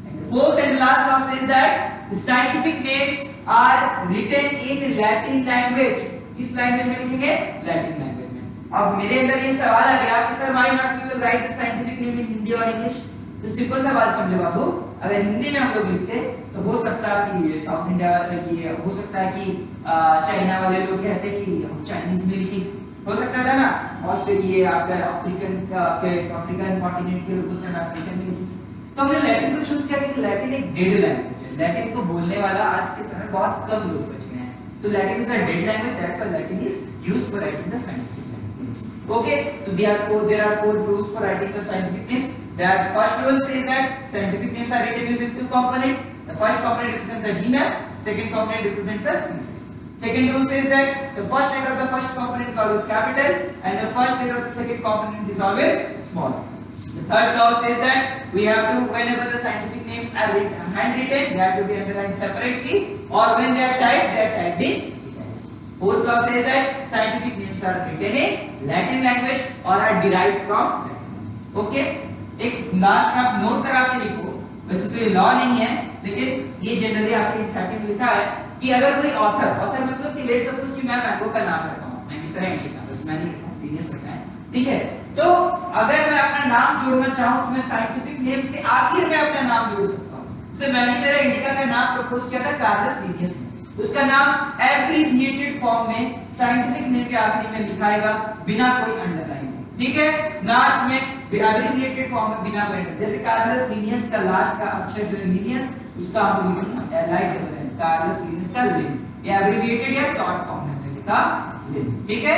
And the fourth and last law says that the scientific names are written in Latin language. किस लैंग्वेज में लिखेंगे? लैटिन लैंग्वेज में. अब मेरे अंदर ये सवाल आ गया कि sir why not we will write the scientific name in Hindi और इंग्लिश. तो सिंपल सा बात समझे बाबू, अगर हिंदी में हम लोग लिखते तो हो सकता है कि साउथ इंडिया ये हो सकता है कि चाइना वाले लोग कहते कि हम चाइनीज में लिखें, हो सकता था ना. ऑस्ट्रेलिया आपका अफ्रीकन कॉन्टिनेंट के लोग बोलते हैं अफ्रीकन में लिखें. तो हमने लैटिन को चूज किया क्योंकि लैटिन एक डेड लैंग्वेज है. लैटिन को बोलने वाला आज के समय बहुत कम लोग बच गए हैं. तो Latin is a dead language, that's why Latin is used for writing the scientific names. Okay, so there are 4 rules for writing the scientific names. The first rule says that scientific names are written using 2 components. The first component represents the genus, second component represents the species. Second rule says that the first letter of the first component is always capital and the first letter of the second component is always small. The third law says that we have to, whenever the scientific names are handwritten, they have to be underlined separately, or when they are typed in italics. Fourth law says that scientific names are written in Latin language or are derived from Latin. Okay? एक लास्ट में आप नोट करा के लिखो. वैसे तो ये लॉ नहीं है, लेकिन ये जनरली आपके एनसीईआरटी में लिखा है कि अगर कोई ऑथर मतलब कि लेट्स सपोज कि मैं मैंगो का नाम रखा हूं, मैंगीफेरा इंडिका, बस मैंने लिनियस रखा है. ठीक है, तो अगर मैं अपना नाम जोड़ना चाहूं तो मैं साइंटिफिक नेम्स के आखिर में अपना नाम जोड़ सकता हूं. जैसे मैंगीफेरा इंडिका का नाम प्रपोज किया था कार्लस लिनियस ने, उसका नाम एब्रिविएटेड फॉर्म में साइंटिफिक नेम के आखिरी में लिखाएगा बिना कोई अंडरलाइन. ठीक है, लास्ट में एब्रिविएटेड फॉर्म में बिना कोई, जैसे कार्लस लिनियस का लास्ट का अक्षर जो है लिनियस, उसका हम लिखेंगे एल-आई-डबल-एन, कार्लस लिनियस का लिन. ये एब्रिविएटेड या शॉर्ट फॉर्म में लिखा लिन. ठीक है,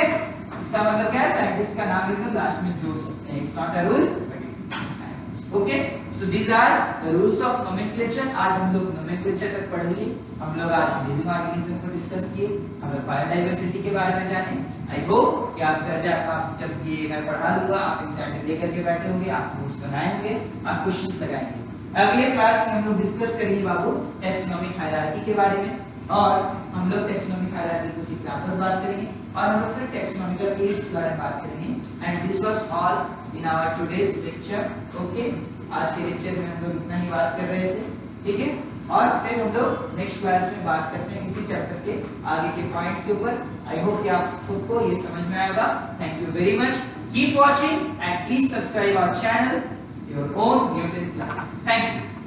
इसका मतलब क्या है, साइंटिस्ट का नाम लिखकर लास्ट में जोड़ सकते हैं. It's not a rule but it happens. Okay, so these are the rules of nomenclature. आज हम लोग नोमेनक्लेचर तक पढ़ लिए. हम लोग आज लिविंग ऑर्गेनिज्म को डिस्कस किए, हम लोग बायोडायवर्सिटी के बारे में जाने. आई होप कि आप जब ये मैं पढ़ा दूंगा आप एनसीईआरटी लेकर के बैठे होंगे, आप नोट्स बनाए होंगे, आप क्वेश्चंस लगाएंगे. अगले क्लास में हम लोग डिस्कस करेंगे बाबू टैक्सोनॉमिक हायरार्की के बारे में, और हम लोग टैक्सोनॉमिक हायरार्की के कुछ एग्जांपल्स बात करेंगे, और हम लोग फिर टैक्सोनॉमिकल एड्स के बारे में बात करेंगे. And this was all in our today's lecture. Okay, आज के लेक्चर में हम लोग इतना ही बात कर रहे थे. ठीक है, और फिर हम लोग नेक्स्ट क्लास में बात करते हैं इसी चैप्टर के आगे के पॉइंट्स के ऊपर। आई होप कि आप सबको ये समझ में आएगा। Thank you very much, keep watching and please subscribe our channel, your own Newton classes. Thank you.